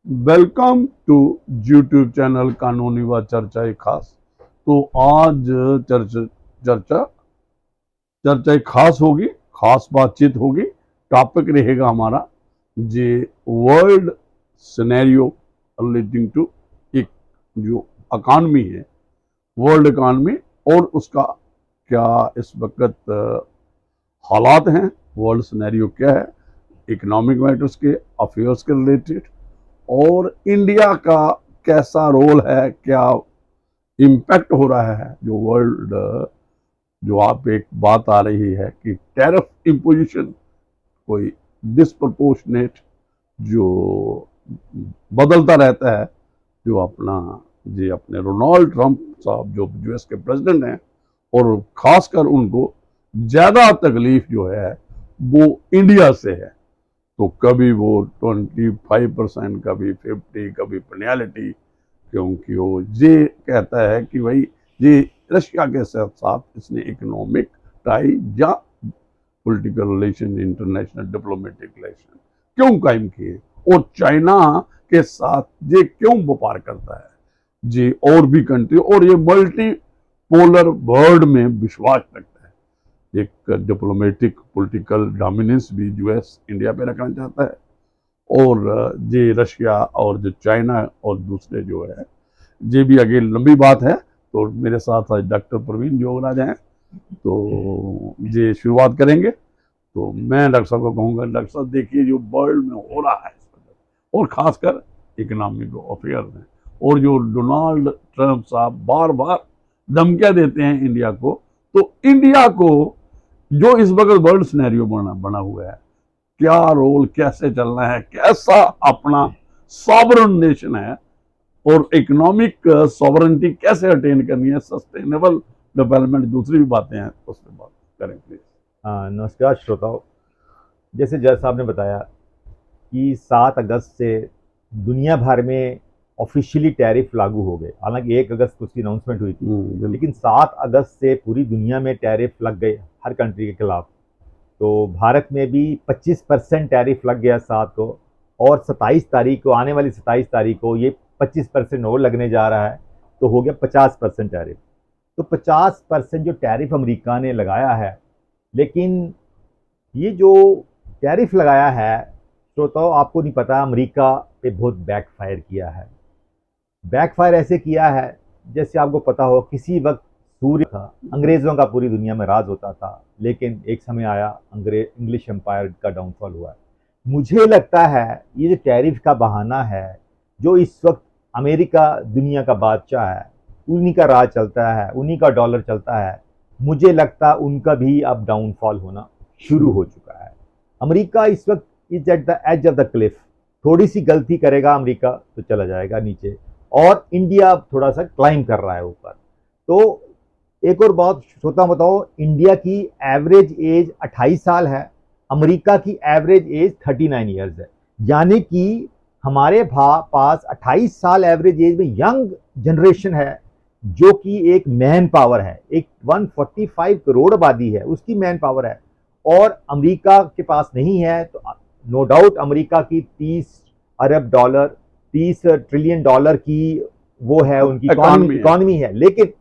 Welcome to YouTube channel कानूनी व चर्चा खास। तो आज चर्चा चर्चा चर्चा खास होगी, खास बातचीत होगी। टॉपिक रहेगा हमारा जे वर्ल्ड सिनेरियो रिलेटिंग टू एक जो इकॉनमी है, वर्ल्ड इकॉनमी, और उसका क्या इस वक्त हालात हैं, वर्ल्ड सिनेरियो क्या है, इकोनॉमिक मैटर्स के, अफेयर्स के रिलेटेड, और इंडिया का कैसा रोल है, क्या इम्पैक्ट हो रहा है। जो वर्ल्ड जो आप एक बात आ रही है कि टैरिफ इम्पोजिशन कोई डिसप्रपोर्शनेट जो बदलता रहता है, जो अपना जी अपने रोनाल्ड ट्रंप साहब जो यूएस के प्रेसिडेंट हैं, और खासकर उनको ज़्यादा तकलीफ जो है वो इंडिया से है। तो कभी वो 25%, कभी 50, कभी पेनल्टी, क्योंकि वो ये कहता है कि भाई ये रशिया के साथ साथ इसने इकोनॉमिक टाई या political relation, international diplomatic relation क्यों कायम किए, और चाइना के साथ ये क्यों व्यापार करता है जी, और भी कंट्री, और ये मल्टी पोलर वर्ल्ड में विश्वास रखता है। एक डिप्लोमेटिक पॉलिटिकल डोमिनेंस भी यूएस इंडिया पे रखना चाहता है, और ये रशिया और जो चाइना और दूसरे जो है, ये भी आगे लंबी बात है। तो मेरे साथ आज डॉक्टर प्रवीण जोगराज हैं, तो ये शुरुआत करेंगे। तो मैं डॉक्टर साहब को कहूँगा, डॉक्टर साहब देखिए जो वर्ल्ड में हो रहा है इस वक्त, और खासकर इकोनॉमिक अफेयर में, और जो डोनाल्ड ट्रंप साहब बार बार धमकियां देते हैं इंडिया को, तो इंडिया को जो इस वक्त वर्ल्ड सिनेरियो बना हुआ है, क्या रोल, कैसे चलना है, कैसा अपना सॉवरन नेशन है, और इकोनॉमिक सॉवरेंटी कैसे अटेन करनी है, सस्टेनेबल डेवलपमेंट, दूसरी भी बातें हैं, उस पर बात करें प्लीज। हाँ, नमस्कार श्रोताओ। जैसे जज साहब ने बताया कि 7 अगस्त से दुनिया भर में ऑफिशियली टैरिफ लागू हो गए। हालांकि 1 अगस्त को उसकी अनाउंसमेंट हुई थी, लेकिन 7 अगस्त से पूरी दुनिया में टैरिफ लग गए हर कंट्री के खिलाफ। तो भारत में भी 25% टैरिफ लग गया 7 को, और 27 तारीख को, आने वाली 27 तारीख को ये 25% और लगने जा रहा है, तो हो गया 50% टैरिफ। तो 50% जो टैरिफ अमेरिका ने लगाया है, लेकिन ये जो टैरिफ लगाया है, श्रोताओ आपको नहीं पता, अमेरिका पे बहुत बैकफायर किया है। बैकफायर ऐसे किया है जैसे आपको पता हो किसी वक्त सूर्य था, अंग्रेज़ों का पूरी दुनिया में राज होता था, लेकिन एक समय आया इंग्लिश एम्पायर का डाउनफॉल हुआ। मुझे लगता है ये जो टैरिफ का बहाना है, जो इस वक्त अमेरिका दुनिया का बादशाह है, उन्हीं का राज चलता है, उन्हीं का डॉलर चलता है, मुझे लगता उनका भी अब डाउनफॉल होना शुरू हो चुका है। अमेरिका इस वक्त is at the edge of the cliff. थोड़ी सी गलती करेगा अमेरिका तो चला जाएगा नीचे, और इंडिया थोड़ा सा क्लाइम कर रहा है ऊपर। तो एक और बात श्रोता बताओ, इंडिया की एवरेज एज 28 साल है, अमेरिका की एवरेज एज 39 ईयर्स है। यानी कि हमारे पास 28 साल एवरेज एज में यंग जनरेशन है, जो कि एक मैन पावर है, एक 145 करोड़ आबादी है, उसकी मैन पावर है, और अमेरिका के पास नहीं है। तो नो डाउट अमेरिका की 30 अरब डॉलर, 30 ट्रिलियन डॉलर की वो है, उनकी इकॉनमी है, लेकिन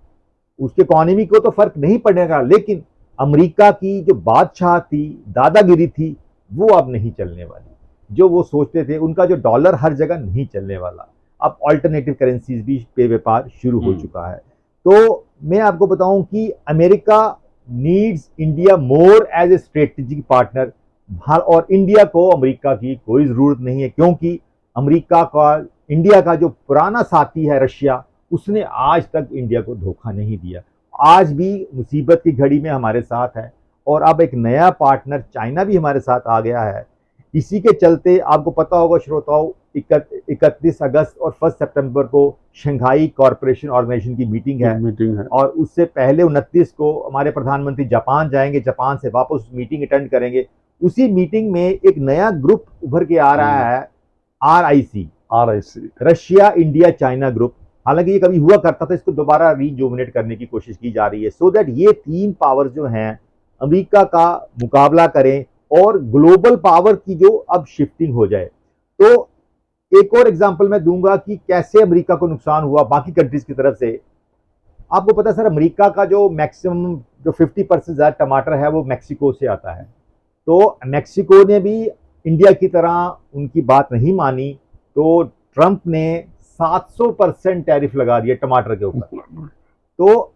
उसके इकॉनमी को तो फर्क नहीं पड़ेगा। लेकिन अमेरिका की जो बादशाह थी, दादागिरी थी, वो अब नहीं चलने वाली। जो वो सोचते थे, उनका जो डॉलर हर जगह नहीं चलने वाला। अब ऑल्टरनेटिव करेंसीज भी पे व्यापार शुरू हो चुका है। तो मैं आपको बताऊं कि America needs India more as a strategic partner, और इंडिया को अमेरिका की कोई जरूरत नहीं है, क्योंकि अमेरिका का, इंडिया का जो पुराना साथी है रशिया, उसने आज तक इंडिया को धोखा नहीं दिया, आज भी मुसीबत की घड़ी में हमारे साथ है। और अब एक नया पार्टनर चाइना भी हमारे साथ आ गया है। इसी के चलते आपको पता होगा श्रोताओं, 31 अगस्त और 1 सितंबर को शंघाई कॉरपोरेशन ऑर्गेनाइजेशन की मीटिंग है, और उससे पहले 29 को हमारे प्रधानमंत्री जापान जाएंगे, जापान से वापस मीटिंग अटेंड करेंगे। उसी मीटिंग में एक नया ग्रुप उभर के आ रहा है, RIC, Russia India China group. हालांकि ये कभी हुआ करता था, इसको दोबारा रीजोमिनेट करने की कोशिश की जा रही है, सो दैट ये 3 पावर जो हैं अमेरिका का मुकाबला करें, और ग्लोबल पावर की जो अब शिफ्टिंग हो जाए। तो एक और एग्जांपल मैं दूंगा कि कैसे अमेरिका को नुकसान हुआ बाकी कंट्रीज की तरफ से। आपको पता है सर, अमेरिका का जो मैक्सिमम जो 50% ज्यादा टमाटर है वो मैक्सिको से आता है। तो मैक्सिको ने भी इंडिया की तरह उनकी बात नहीं मानी, तो ट्रंप ने 700% टैरिफ लगा दिया टमाटर के ऊपर। तो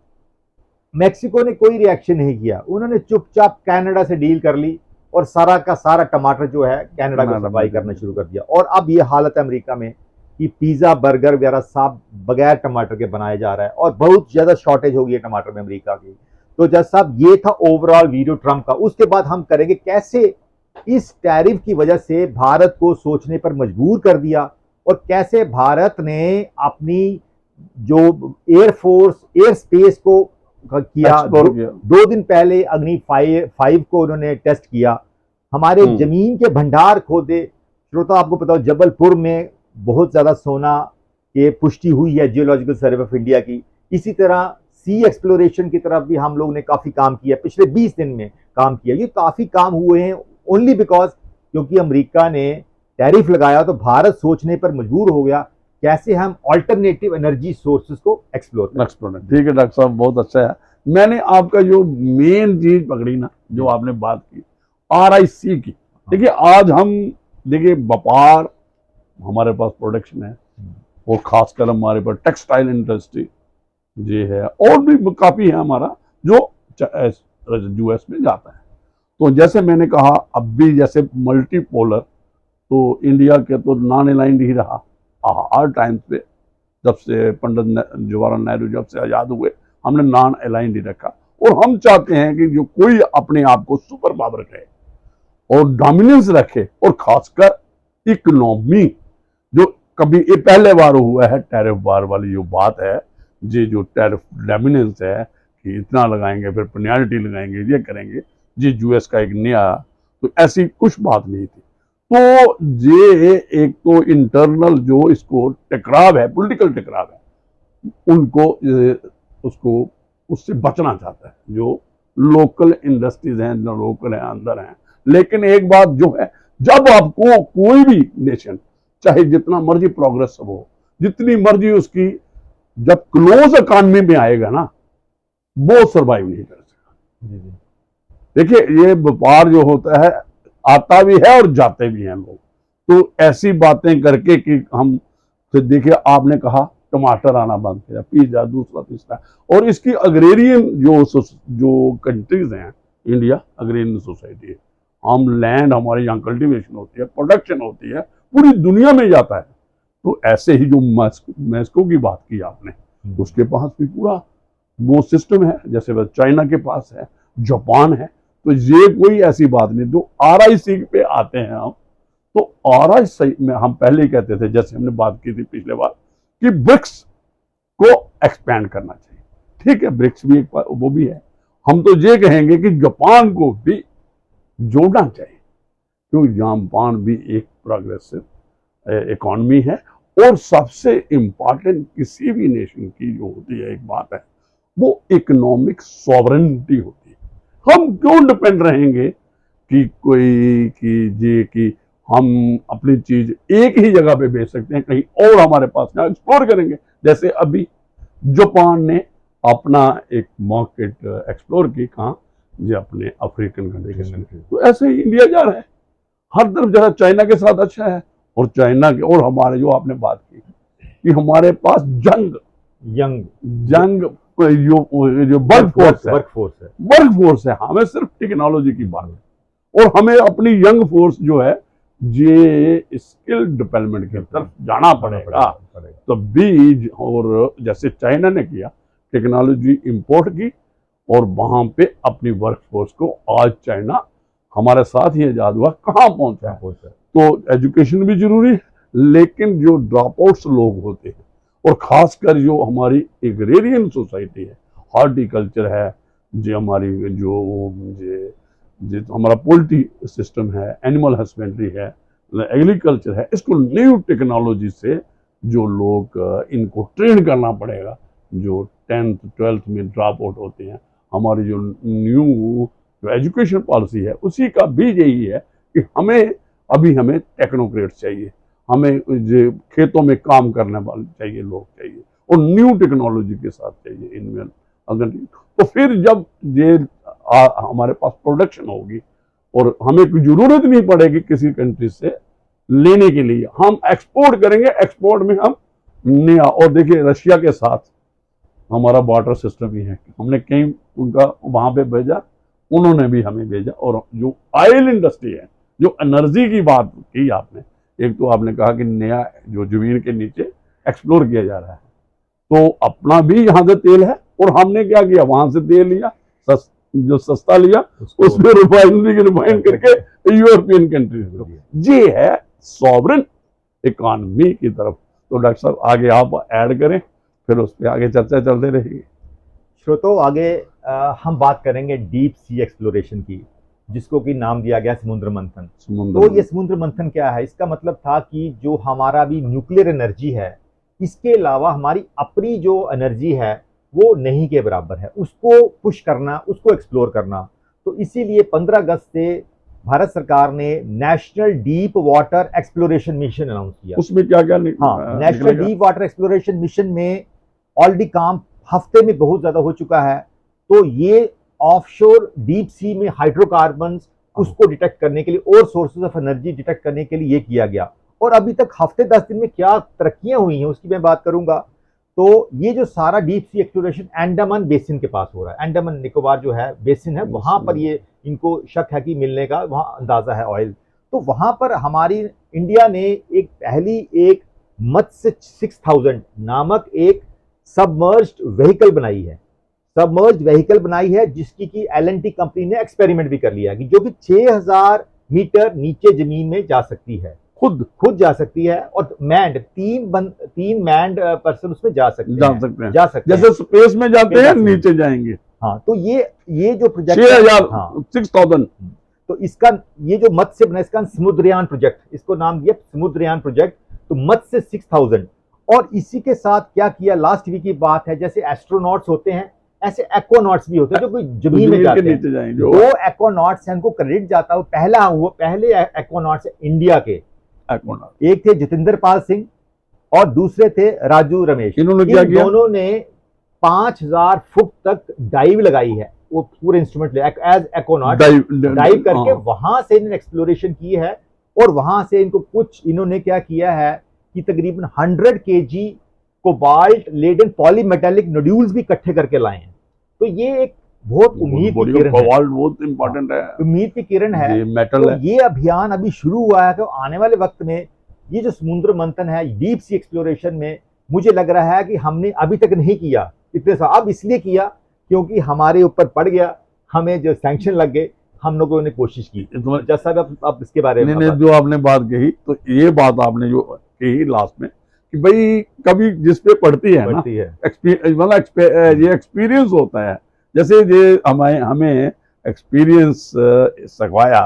मैक्सिको ने कोई रिएक्शन नहीं किया, उन्होंने चुपचाप कनाडा से डील कर ली और सारा का सारा टमाटर जो है कनाडा को सप्लाई करना शुरू कर दिया। और अब ये हालत है अमेरिका में कि पिज्जा बर्गर वगैरह सब बगैर टमाटर के बनाए जा रहा है और बहुत ज्यादा शॉर्टेज हो गई है टमाटर में अमेरिका की। तो जज साहब, ये था ओवरऑल वीडियो ट्रंप का। उसके बाद हम करेंगे कैसे इस टैरिफ की वजह से भारत को सोचने पर मजबूर कर दिया और कैसे भारत ने अपनी जो एयरफोर्स एयर स्पेस को किया। 2 दिन पहले अग्नि 5 को उन्होंने टेस्ट किया, हमारे जमीन के भंडार खोदे। श्रोता, आपको पता हो जबलपुर में बहुत ज्यादा सोना की पुष्टि हुई है जियोलॉजिकल सर्वे ऑफ इंडिया की। इसी तरह सी एक्सप्लोरेशन की तरफ भी हम लोग ने काफी काम किया, पिछले 20 दिन में काम किया। ये काफी काम हुए हैं ओनली बिकॉज क्योंकि अमेरिका ने टैरिफ लगाया तो भारत सोचने पर मजबूर हो गया कैसे हम अल्टरनेटिव एनर्जी सोर्सेज को एक्सप्लोर करें। ठीक है डॉक्टर साहब, बहुत अच्छा है। मैंने आपका जो मेन चीज पकड़ी ना, जो आपने बात की RIC की। देखिए आज हम देखिए व्यापार, हमारे पास प्रोडक्शन है और खासकर हमारे पास टेक्सटाइल इंडस्ट्री जी है और भी काफी है हमारा जो US में जाता है। तो जैसे मैंने कहा अब भी जैसे मल्टीपोलर, तो इंडिया के तो नॉन अलाइंड ही रहा हर टाइम पे। जब से पंडित जवाहरलाल नेहरू जब से आजाद हुए हमने नॉन अलाइंड ही रखा और हम चाहते हैं कि जो कोई अपने आप को सुपर पावर कहे और डोमिनेंस रखे और खासकर इकोनॉमी जो कभी ये पहले बार हुआ है टैरिफ बार वाली जो बात है, जी जो टैरिफ डोमिनेंस है कि इतना लगाएंगे फिर पेनल्टी लगाएंगे ये करेंगे जी, US का एक नया, तो ऐसी कुछ बात नहीं थी। तो ये एक तो इंटरनल जो इसको टकराव है, पॉलिटिकल टकराव है, उनको उसको उससे बचना चाहता है जो लोकल इंडस्ट्रीज हैं, जो लोकल हैं अंदर हैं। लेकिन एक बात जो है, जब आपको कोई भी नेशन चाहे जितना मर्जी प्रोग्रेस हो, जितनी मर्जी उसकी, जब क्लोज इकॉनमी में आएगा ना वो सर्वाइव नहीं कर सकेगा। देखिए ये व्यापार जो होता है आता भी है और जाते भी हैं लोग। तो ऐसी बातें करके कि हम फिर देखिए आपने कहा टमाटर आना बंद किया, पिज्जा दूसरा तीसरा, और इसकी अग्रेरियन जो कंट्रीज हैं, इंडिया अग्रेरियन सोसाइटी है, हम लैंड हमारे यहाँ कल्टीवेशन होती है, प्रोडक्शन होती है, पूरी दुनिया में जाता है। तो ऐसे ही जो मैस्को की बात की आपने, उसके पास भी पूरा वो सिस्टम है, जैसे चाइना के पास है, जापान है। तो ये कोई ऐसी बात नहीं। तो RIC पे आते हैं हम, तो RIC में हम पहले ही कहते थे, जैसे हमने बात की थी पिछले बार, कि ब्रिक्स को एक्सपैंड करना चाहिए। ठीक है, ब्रिक्स भी एक वो भी है। हम तो ये कहेंगे कि जापान को भी जोड़ना चाहिए, क्योंकि जापान भी एक प्रोग्रेसिव इकॉनमी है और सबसे इंपॉर्टेंट किसी भी नेशन की जो होती है एक बात है, वो इकोनॉमिक सॉवरेनिटी होती है। हम क्यों डिपेंड रहेंगे कि कोई कि हम अपनी चीज एक ही जगह पे बेच सकते हैं, कहीं और हमारे पास ना एक्सप्लोर करेंगे। जैसे अभी जापान ने अपना एक मार्केट एक्सप्लोर की, कहाँ जी, अपने अफ्रीकन कंट्री के साथ। तो ऐसे ही इंडिया जा रहा है हर तरफ, जरा चाइना के साथ अच्छा है और चाइना के, और हमारे जो आपने बात की कि हमारे पास जंग जो वर्क फोर्स है, हमें सिर्फ टेक्नोलॉजी की बात है और हमें अपनी यंग फोर्स जो है ये स्किल डेवलपमेंट की तरफ जाना पड़ेगा। तो बीज, और जैसे चाइना ने किया टेक्नोलॉजी इंपोर्ट की और वहां पे अपनी वर्क फोर्स को, आज चाइना हमारे साथ ही आजाद हुआ कहाँ पहुंचा है। तो एजुकेशन भी जरूरी है, लेकिन जो ड्रॉप आउट्स लोग होते हैं और खासकर जो हमारी एग्रेरियन सोसाइटी है, हॉर्टिकल्चर है, जो हमारी जो हमारा पोल्ट्री सिस्टम है, एनिमल हस्बेंड्री है, एग्रीकल्चर है, इसको न्यू टेक्नोलॉजी से जो लोग इनको ट्रेन करना पड़ेगा। जो 10th 12th में ड्रॉप आउट होते हैं, हमारी जो न्यू जो एजुकेशन पॉलिसी है उसी का भी यही है कि हमें टेक्नोक्रेट चाहिए। हमें जो खेतों में काम करने वाले चाहिए लोग चाहिए, और न्यू टेक्नोलॉजी के साथ चाहिए इनमें। अगर तो फिर जब ये हमारे पास प्रोडक्शन होगी और हमें कोई जरूरत नहीं पड़ेगी किसी कंट्री से लेने के लिए, हम एक्सपोर्ट करेंगे। एक्सपोर्ट में हम नया, और देखिए रशिया के साथ हमारा वाटर सिस्टम ही है, हमने कहीं उनका वहां पे भेजा, उन्होंने भी हमें भेजा। और जो ऑयल इंडस्ट्री है, जो एनर्जी की बात की आपने, एक तो आपने कहा कि नया जो जमीन के नीचे एक्सप्लोर किया जा रहा है, तो अपना भी यहाँ से तेल है, और हमने क्या किया, वहां से तेल लिया, जो सस्ता लिया, उसमें रिफाइन करके यूरोपियन कंट्रीज को। ये है सॉवरेन इकॉनमी की तरफ। तो डॉक्टर साहब आगे आप ऐड करें, फिर उस पर आगे चर्चा चलते रहेगी। श्रोतो, आगे हम बात करेंगे डीप सी एक्सप्लोरेशन की, जिसको कि नाम दिया गया समुद्र मंथन। तो ये समुद्र मंथन क्या है? इसका मतलब था कि जो हमारा भी न्यूक्लियर एनर्जी है, इसके अलावा हमारी अपनी जो एनर्जी है वो नहीं के बराबर है, उसको पुश करना, उसको एक्सप्लोर करना। तो इसीलिए 15 अगस्त से भारत सरकार ने national deep water exploration mission announce किया। उसमें क्या क्या हाँ, national deep water exploration mission में ऑलरेडी काम हफ्ते में बहुत ज्यादा हो चुका है। तो ये ऑफशोर डीप सी में हाइड्रोकार्बन्स, उसको डिटेक्ट करने के लिए और सोर्सेज ऑफ एनर्जी डिटेक्ट करने के लिए ये किया गया। और अभी तक हफ्ते 10 दिन में क्या तरक्कियां हुई हैं उसकी मैं बात करूंगा। तो ये जो सारा deep sea exploration Andaman basin के पास हो रहा है। अंडमान निकोबार जो है बेसिन है, वहां पर ये इनको शक है कि मिलने का वहां अंदाजा है ऑयल। तो वहां पर हमारी इंडिया ने एक पहली एक मत्स्य 6000 नामक एक सबमर्ज्ड व्हीकल बनाई है। सबमर्ज्ड व्हीकल बनाई है जिसकी कि एल&टी कंपनी ने एक्सपेरिमेंट भी कर लिया है, जो कि 6000 मीटर नीचे जमीन में जा सकती है, खुद जा सकती है। और मैंड तीन मैंड पर्सन उसमें जा सकते हैं। जैसे स्पेस में जाते हैं, नीचे जाएंगे। हाँ, तो ये जो प्रोजेक्ट 6000 तो इसका ये जो मत्स्य बना, इसका समुद्रयान प्रोजेक्ट, इसको नाम दिया समुद्रयान प्रोजेक्ट। तो मत्स्य 6000। और इसी के साथ क्या किया, लास्ट वीक की बात है, जैसे एस्ट्रोनॉट्स होते हैं ऐसे एक्वानॉट्स भी होते हैं जो कोई जमीन में जाते हैं। दो एक्वानॉट्स हैं, उनको क्रेडिट जाता है। पहले एक्वानॉट्स इंडिया के एक थे जितेंद्र पाल सिंह और दूसरे थे राजू रमेश। इन्होंने क्या किया? दोनों ने 5000 फुट तक डाइव लगाई है, वो पूरे इंस्ट्रूमेंट ले एज एक्वानॉट डाइव करके वहां से इन्होंने एक्सप्लोरेशन की है। और वहां से इन्होंने क्या किया है कि तकरीबन 100 kg cobalt laden polymetallic nodules भी इकट्ठे करके लाए हैं। तो ये एक बहुत उम्मीद की किरण है। कोबाल्ट बहुत इंपॉर्टेंट है, उम्मीद की किरण है, ये मेटल तो है। ये अभियान अभी शुरू हुआ है। तो आने वाले वक्त में ये जो समुद्र मंथन है डीप सी एक्सप्लोरेशन में, मुझे लग रहा है कि हमने अभी तक नहीं किया इतने सा। अब इसलिए किया क्योंकि हमारे ऊपर पड़ गया, हमें जो सैंक्शन लग गए, हम लोगों ने कोशिश की। जैसा आप इसके बारे में जो आपने बात कही, तो ये बात आपने जो कही लास्ट में कि भाई कभी जिस पे पड़ती है ना, मतलब ये एक्सपीरियंस होता है। जैसे ये हमें एक्सपीरियंस सिखाया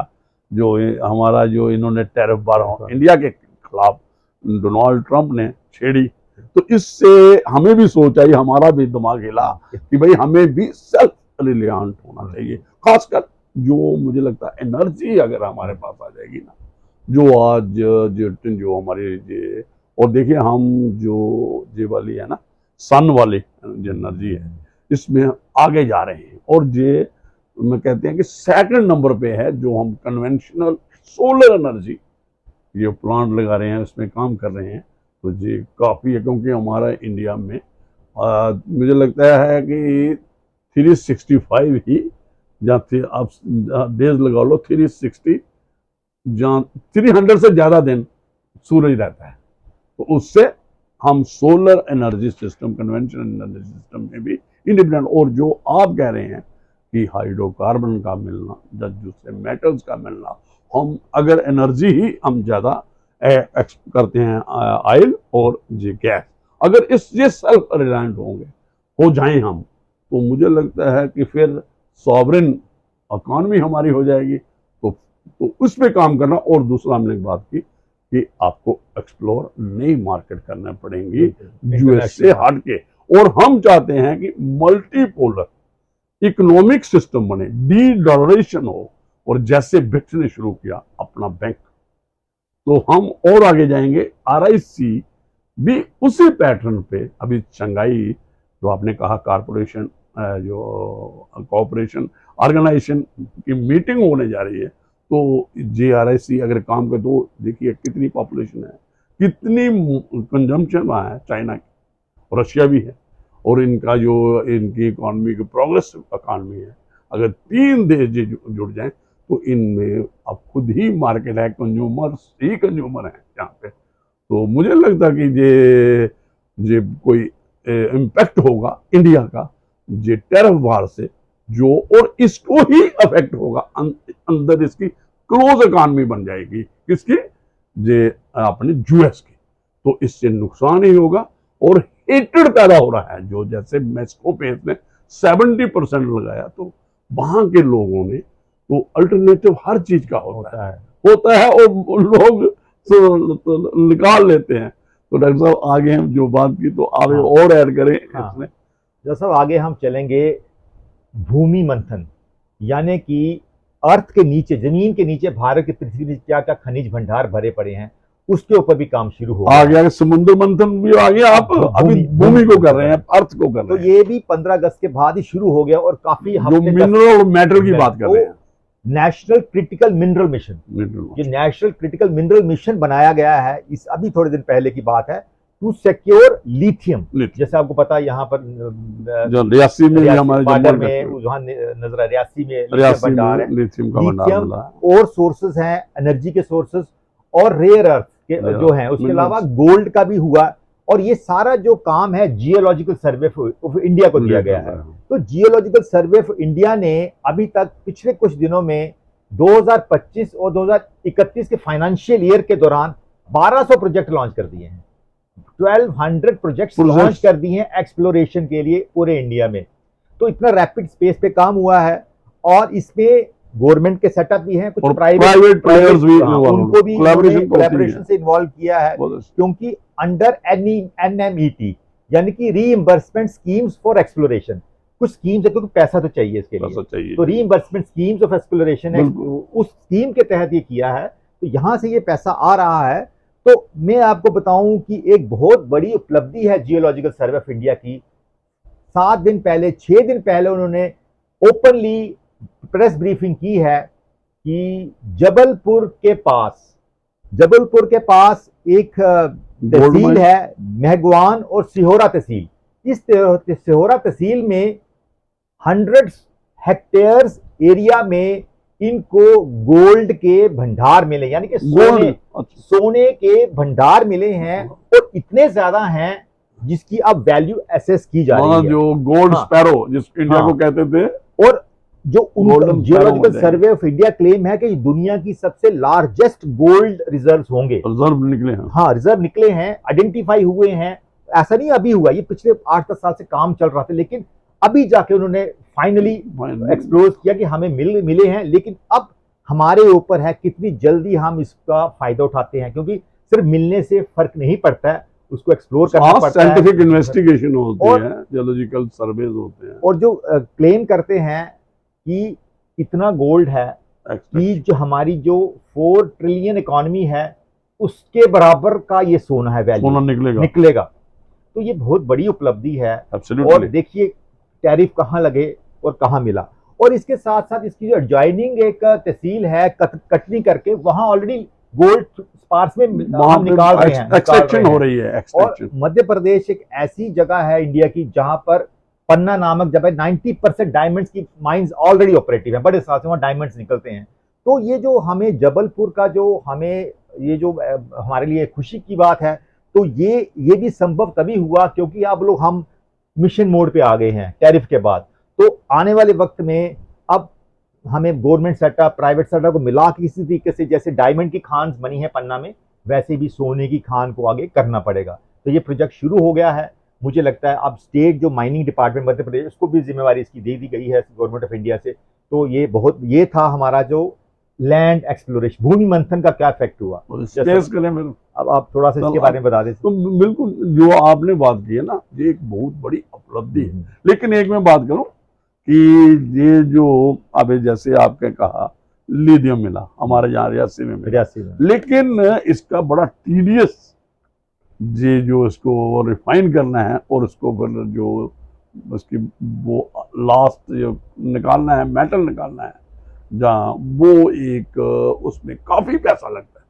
जो हमारा जो इन्होंने टैरिफ बार इंडिया के खिलाफ डोनाल्ड ट्रंप ने छेड़ी, तो इससे हमें भी सोच आई, हमारा भी दिमाग हिला कि भाई हमें भी सेल्फ रिलायंट होना चाहिए। खासकर जो मुझे लगता है एनर्जी अगर हमारे पास आ जाएगी ना, जो आज जो हमारी और देखिए हम जो ये वाली है ना सन वाली जो एनर्जी है, इसमें आगे जा रहे हैं। और ये मैं कहते हैं कि सेकंड नंबर पे है जो हम कन्वेंशनल सोलर एनर्जी ये प्लांट लगा रहे हैं, उसमें काम कर रहे हैं। तो ये काफ़ी है, क्योंकि हमारा इंडिया में मुझे लगता है कि 365 ही जहाँ आप डेज लगा लो 360, जहाँ 300 से ज़्यादा दिन सूरज रहता है। तो उससे हम solar energy system, conventional energy system में भी इंडिपेंडेंट। और जो आप कह रहे हैं कि हाइड्रोकार्बन का मिलना, दूसरे मेटल्स का मिलना, हम अगर एनर्जी ही हम ज़्यादा करते हैं ऑयल और ये गैस, अगर ये सेल्फ रिलायंट हो जाएं हम, तो मुझे लगता है कि फिर सॉवरेन इकॉनमी हमारी हो जाएगी। तो उस पर काम करना। और दूसरा हमने बात की कि आपको एक्सप्लोर नई मार्केट करना पड़ेंगी यूएस से हट के। और हम चाहते हैं कि मल्टीपोलर इकोनॉमिक सिस्टम बने, डी डॉलरेशन हो। और जैसे ब्रिक्स ने शुरू किया अपना बैंक, तो हम और आगे जाएंगे। RIC भी उसी पैटर्न पे अभी शंघाई जो आपने कहा कारपोरेशन जो कोऑपरेशन ऑर्गेनाइजेशन की मीटिंग होने जा रही है, तो JRIC अगर काम करे तो देखिए कितनी पॉपुलेशन है, कितनी कंजम्पशन वहाँ है, चाइना की, रशिया भी है, और इनका जो इनकी इकॉनमी की प्रोग्रेसिव इकॉनमी है। अगर 3 देश जुड़ जाएं तो इनमें अब खुद ही मार्केट है, कंज्यूमर ही कंज्यूमर है यहाँ पे। तो मुझे लगता है कि ये कोई इम्पैक्ट होगा इंडिया का ये टैरिफ वार से, जो और इसको ही अफेक्ट होगा, अंदर इसकी क्लोज इकॉनमी बन जाएगी किसकी, ये अपने US की। तो इससे नुकसान ही होगा और हेटेड पैदा हो रहा है। जो जैसे मेक्सिको पे इसने 70% लगाया, तो वहां के लोगों ने तो अल्टरनेटिव हर चीज का होता है और लोग तो निकाल लेते हैं। तो डॉक्टर साहब आगे हम जो बात की तो आगे और ऐड करें इसमें। जैसा आगे हम चलेंगे, भूमि मंथन, यानी कि अर्थ के नीचे, जमीन के नीचे, भारत की पृथ्वी में क्या क्या खनिज भंडार भरे पड़े हैं, उसके ऊपर भी काम शुरू हो गया। समुद्र मंथन भी आ गया, आप अभी भूमि को कर रहे हैं, अर्थ को कर रहे हैं। तो ये भी 15 अगस्त के बाद ही शुरू हो गया और काफी जो मिनरल और मेटल की बात कर रहे हैं, नेशनल क्रिटिकल मिनरल मिशन, जो नेशनल क्रिटिकल मिनरल मिशन बनाया गया है, इस अभी थोड़े दिन पहले की बात है, टू सिक्योर लिथियम। जैसे आपको पता है यहाँ पर जो रियासी में हमारे बॉर्डर में वहाँ नजर रियासी में लिथियम भंडार है, लिथियम और सोर्सेज हैं, एनर्जी के सोर्सेज और रेयर अर्थ के जो हैं, उसके अलावा गोल्ड का भी हुआ। और ये सारा जो काम है जियोलॉजिकल सर्वे ऑफ इंडिया को दिया गया है। तो जियोलॉजिकल सर्वे ऑफ इंडिया ने अभी तक पिछले कुछ दिनों में 2025 और 2031 के फाइनेंशियल ईयर के दौरान 1200 प्रोजेक्ट लॉन्च कर दिए हैं, 1200 प्रोजेक्ट्स लॉन्च कर दिए हैं एक्सप्लोरेशन के लिए पूरे इंडिया में। तो इतना रैपिड स्पेस पे काम हुआ है और इसमें गवर्नमेंट के सेटअप भी हैं, कुछ प्राइवेट प्लेयर्स भी, उनको भी कोलैबोरेशन से इन्वॉल्व किया है, क्योंकि अंडर NMET यानी कि रीइंबर्समेंट स्कीम्स फॉर एक्सप्लोरेशन, कुछ स्कीम्स है, क्योंकि पैसा तो चाहिए इसके लिए, तो रीइंबर्समेंट स्कीम्स ऑफ एक्सप्लोरेशन है, उस स्कीम के तहत ये किया है। तो यहां से ये पैसा आ रहा है। तो मैं आपको बताऊं कि एक बहुत बड़ी उपलब्धि है जियोलॉजिकल सर्वे ऑफ इंडिया की। 6 दिन पहले उन्होंने ओपनली प्रेस ब्रीफिंग की है कि जबलपुर के पास एक तहसील है, मेहगवान और सिहोरा तहसील। इस सिहोरा तहसील में 100 हेक्टेयर्स एरिया में इनको गोल्ड के भंडार मिले, यानी कि सोने के भंडार मिले हैं, और इतने ज्यादा हैं जिसकी अब वैल्यू एसेस की जा रही है। जो गोल्ड स्पैरो जिस इंडिया को कहते थे, और जो geological survey of India claim है कि दुनिया की सबसे लार्जेस्ट गोल्ड रिजर्व्स होंगे। रिजर्व निकले हैं, हाँ रिजर्व निकले हैं, आइडेंटिफाई हुए हैं। ऐसा नहीं अभी हुआ, ये पिछले 8-10 साल से काम चल रहा था, लेकिन अभी जाके उन्होंने फाइनली एक्सप्लोर किया कि हमें मिले हैं। लेकिन अब हमारे ऊपर है कितनी जल्दी हम इसका फायदा उठाते हैं, क्योंकि सिर्फ मिलने से फर्क नहीं पड़ता है, उसको एक्सप्लोर करना पड़ता है, साइंटिफिक इन्वेस्टिगेशन होती है, जियोलॉजिकल सर्वेज होते हैं। और जो क्लेम करते हैं कि इतना गोल्ड है कि जो हमारी जो 4 ट्रिलियन इकोनॉमी है उसके बराबर का ये सोना है, वैल्यू सोना निकलेगा। तो ये बहुत बड़ी उपलब्धि है। और देखिए टैरिफ कहाँ लगे और कहाँ मिला। और इसके साथ साथ इसकी जो एडजॉइनिंग एक तहसील है कटनी करके, वहां ऑलरेडी गोल्ड स्पार्स में हम निकाल रहे हैं, एक्सट्रैक्शन हो रही है। और मध्य प्रदेश एक ऐसी जगह है इंडिया की जहां पर पन्ना नामक जगह 90% डायमंड्स की माइंस ऑलरेडी ऑपरेटिव है, बड़े साथ में वहां डायमंड्स निकलते हैं। तो ये जो हमें जबलपुर का जो हमें ये जो हमारे लिए खुशी की बात है, तो ये भी संभव तभी हुआ क्योंकि अब लोग हम मिशन मोड पे आ गए हैं टैरिफ के बाद। तो आने वाले वक्त में अब हमें गवर्नमेंट सेटअप, प्राइवेट सेटअप को मिला के किसी तरीके से, जैसे डायमंड की खान बनी है पन्ना में, वैसे भी सोने की खान को आगे करना पड़ेगा। तो ये प्रोजेक्ट शुरू हो गया है। मुझे लगता है अब स्टेट जो माइनिंग डिपार्टमेंट मध्य प्रदेश, उसको भी जिम्मेवारी इसकी दे दी गई है गवर्नमेंट ऑफ इंडिया से। तो ये था हमारा जो लैंड एक्सप्लोरेशन, भूमि मंथन का क्या इफेक्ट हुआ। अब आप थोड़ा सा इसके बारे में बता दें। तो बिल्कुल जो आपने बात की है ना, ये एक बहुत बड़ी उपलब्धि है। लेकिन एक मैं बात करूं कि ये जो अब जैसे आपने कहा लिथियम मिला हमारे यहाँ रियासी में मिला। रियासी में लेकिन इसका बड़ा टीडियस ये जो इसको रिफाइन करना है और उसको फिर जो उसकी वो लास्ट जो निकालना है, मेटल निकालना है जहाँ, वो एक उसमें काफ़ी पैसा लगता है।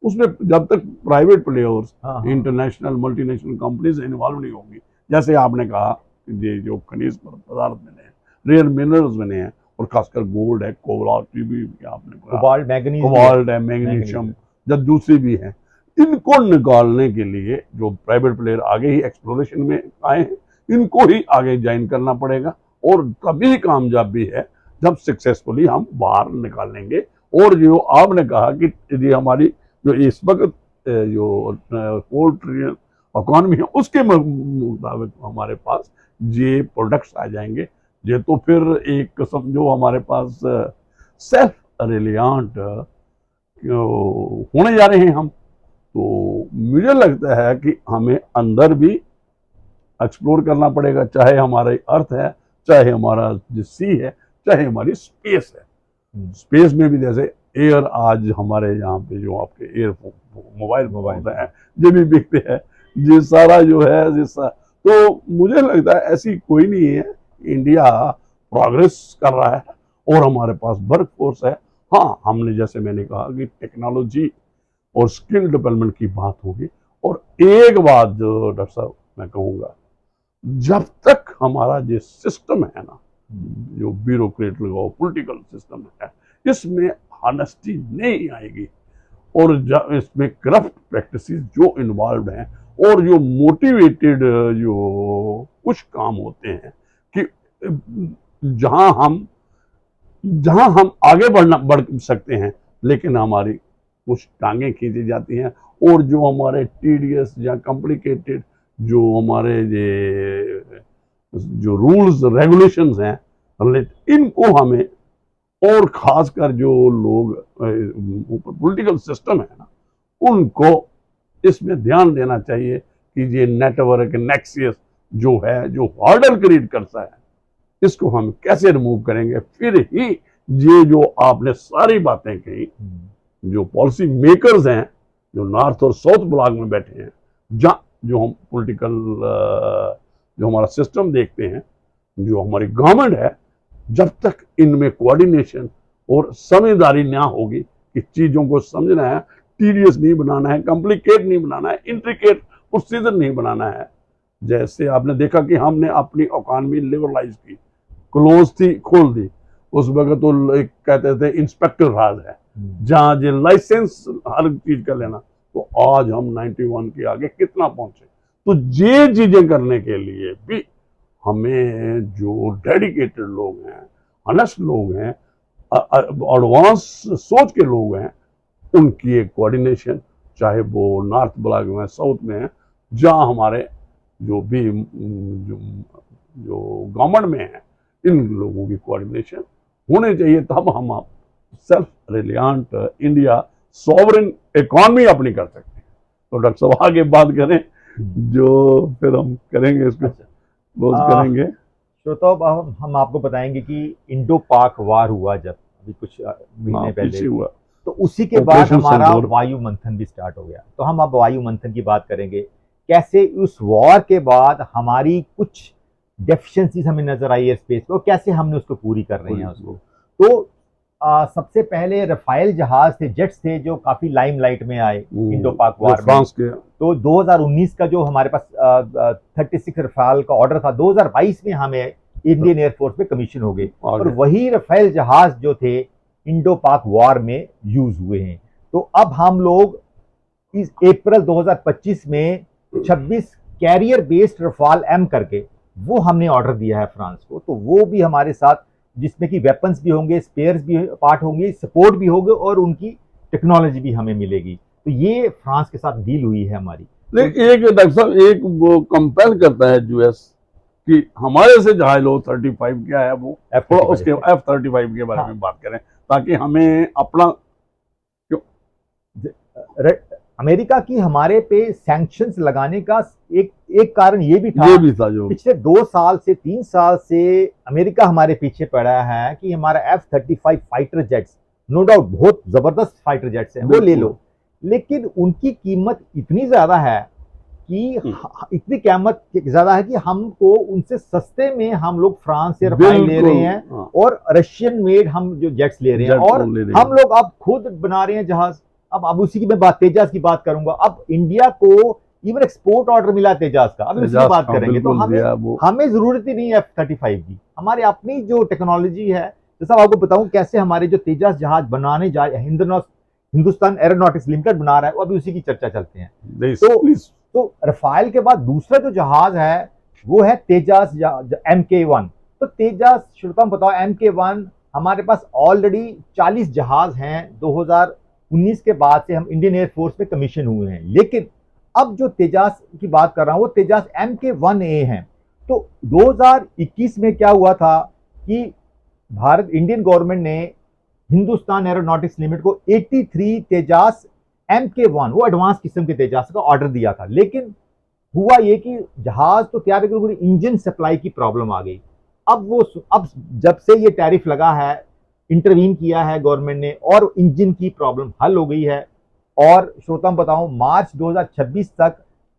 उसमें जब तक private players, international multinational companies involve नहीं होंगी, जैसे आपने कहा ये जो खनिज पदार्थ बने हैं, रेयर मिनरल्स बने हैं, और खासकर गोल्ड है, कोबाल्ट भी आपने कहा, कोबाल्ट है, मैग्नीशियम, जब दूसरी भी है, इनको निकालने के लिए जो प्राइवेट प्लेयर आगे ही एक्सप्लोरेशन में आए हैं, इनको ही आगे ज्वाइन करना पड़ेगा। और तभी कामयाबी है जब सक्सेसफुली हम बाहर निकालेंगे। और जो आपने कहा कि ये हमारी जो इस वक्त जो 4 ट्रिलियन इकॉनमी है, उसके मुताबिक हमारे पास ये प्रोडक्ट्स आ जाएंगे, ये तो फिर एक समझो हमारे पास सेल्फ रिलायंट होने जा रहे हैं हम। तो मुझे लगता है कि हमें अंदर भी एक्सप्लोर करना पड़ेगा, चाहे हमारे अर्थ है, चाहे हमारा जो सी है, चाहे हमारी स्पेस है। स्पेस में भी जैसे एयर, आज हमारे यहाँ पे जो आपके एयर मोबाइल हैं, ये भी बिकते हैं, ये सारा जो है तो मुझे लगता है ऐसी कोई नहीं है। इंडिया प्रोग्रेस कर रहा है और हमारे पास वर्क फोर्स है। हाँ, हमने जैसे मैंने कहा कि टेक्नोलॉजी और स्किल डेवलपमेंट की बात होगी। और एक बात जो डॉक्टर साहब मैं कहूँगा, जब तक हमारा जो सिस्टम है ना, जो ब्यूरोक्रेट लगाओ पॉलिटिकल सिस्टम है, इसमें ऑनेस्टी नहीं आएगी और इसमें करप्ट प्रैक्टिसेस जो इन्वॉल्व हैं और जो मोटिवेटेड जो कुछ काम होते हैं कि जहां हम आगे बढ़ सकते हैं, लेकिन हमारी कुछ टांगें खींची जाती हैं। और जो हमारे टीडीएस या कॉम्प्लिकेटेड जो हमारे जो रूल्स रेगुलेशंस हैं, इनको हमें, और खासकर जो लोग ऊपर पॉलिटिकल सिस्टम है ना, उनको इसमें ध्यान देना चाहिए कि ये नेटवर्क नेक्सियस जो है, जो हर्डल क्रिएट करता है, इसको हम कैसे रिमूव करेंगे। फिर ही ये जो आपने सारी बातें कही, जो पॉलिसी मेकर्स हैं, जो नॉर्थ और साउथ ब्लॉक में बैठे हैं, जहाँ जो हम पॉलिटिकल जो हमारा सिस्टम देखते हैं, जो हमारी गवर्नमेंट है, जब तक इनमें कोऑर्डिनेशन और समझदारी ना होगी कि चीज़ों को समझना है, टीडियस नहीं बनाना है, कॉम्प्लिकेट नहीं बनाना है, इंट्रिकेट प्रोसीजर नहीं बनाना है। जैसे आपने देखा कि हमने अपनी इकॉनमी लिबरलाइज की, क्लोज थी खोल दी, उस वक्त तो एक कहते थे इंस्पेक्टर राज है, जहाँ जो लाइसेंस हर चीज का लेना, तो आज हम 91 के आगे कितना पहुंचे। तो ये चीजें करने के लिए भी हमें जो डेडिकेटेड लोग हैं, ऑनेस्ट लोग हैं, एडवांस सोच के लोग हैं, उनकी एक कोऑर्डिनेशन, चाहे वो नॉर्थ ब्लॉक में, साउथ में है, जहाँ हमारे जो भी जो गवर्नमेंट में है, इन लोगों की कोऑर्डिनेशन होने चाहिए। तब हम self reliant India, sovereign economy अपनी कर सकते हैं। तो डॉक्टर साहब आगे बात करें, जो फिर हम करेंगे इसको करेंगे। श्रोताओं, हम आपको बताएंगे कि इंडो पाक वार हुआ जब अभी कुछ महीने पहले हुआ, तो उसी के बाद हमारा वायु मंथन भी स्टार्ट हो गया। तो हम अब वायु मंथन की बात करेंगे, कैसे उस वॉर के बाद हमारी कुछ डेफिशिएंसीज हमें नजर आई है स्पेस में, और कैसे हमने उसको पूरी कर रहे हैं उसको। तो सबसे पहले रफाइल जहाज थे, जेट्स थे, जो काफी लाइमलाइट में आए इंडो पाक वार में। तो 2019 का जो हमारे पास 36 रफाल का ऑर्डर था, 2022 में हमें इंडियन एयरफोर्स में कमीशन हो गए, और वही रफाइल जहाज जो थे इंडो पाक वार में यूज हुए हैं। तो अब हम लोग इस अप्रैल 2025 में 26 कैरियर बेस्ड रफाल एम करके वो हमने ऑर्डर दिया है फ्रांस को। तो वो भी हमारे साथ, जिसमें कि वेपन्स भी होंगे, स्पेयर्स भी पार्ट होंगे, सपोर्ट भी होंगे, और उनकी टेक्नोलॉजी भी हमें मिलेगी। तो ये फ्रांस के साथ डील हुई है हमारी। लेकिन एक डॉक्टर साहब, एक वो कंपेल करता है यूएस कि हमारे से जहाज लो 35 क्या है वो, उसके F-35 के बारे में बात करें, ताकि हमें अपना अमेरिका की हमारे पे सैंक्शंस लगाने का एक कारण ये भी था जो पिछले 2 साल से 3 साल से अमेरिका हमारे पीछे पड़ा है कि हमारा F-35 fighter jets no doubt बहुत जबरदस्त फाइटर जेट्स हैं, वो ले लो, लेकिन उनकी कीमत इतनी ज्यादा है कि इतनी कीमत ज्यादा है कि हमको उनसे सस्ते में हम लोग फ्रांस से रफाल ले रहे हैं और रशियन मेड हम जो जेट्स ले रहे हैं, और हम लोग अब खुद बना रहे हैं जहाज। अब उसी की मैं बात तेजास की बात करूंगा। अब इंडिया को इवन एक्सपोर्ट ऑर्डर मिला तेजास का, अभी उसकी बात करेंगे। तो हमें जरूरत ही नहीं है F-35 की, हमारे अपनी जो टेक्नोलॉजी है। जैसा आपको बताऊं कैसे हमारे जो तेजास जहाज बनाने जा हिंदुस्तान एरोनॉटिक्स लिमिटेड बना रहा है, वो अभी उसी की चर्चा चलते हैं। तो रफाल के बाद दूसरा जो जहाज है वो है तेजास MK1। तो तेजास श्रोता बताओ, MK1 हमारे पास ऑलरेडी 40 जहाज हैं 2019 के बाद से हम इंडियन एयरफोर्स में कमीशन हुए हैं। लेकिन अब जो तेजास की बात कर रहा हूं वो तेजास MK1A है। तो 2021 में क्या हुआ था कि इंडियन गवर्नमेंट ने हिंदुस्तान एरोनॉटिक्स लिमिटेड को 83 तेजास MK1 वो एडवांस किस्म के तेजास का ऑर्डर दिया था। लेकिन हुआ ये कि जहाज तो तैयार है, इंजन सप्लाई की प्रॉब्लम आ गई। अब जब से ये टैरिफ लगा है, इंटरवीन किया है गवर्नमेंट ने और इंजन की प्रॉब्लम हल हो गई है। और श्रोता बताऊं, मार्च 2026 तक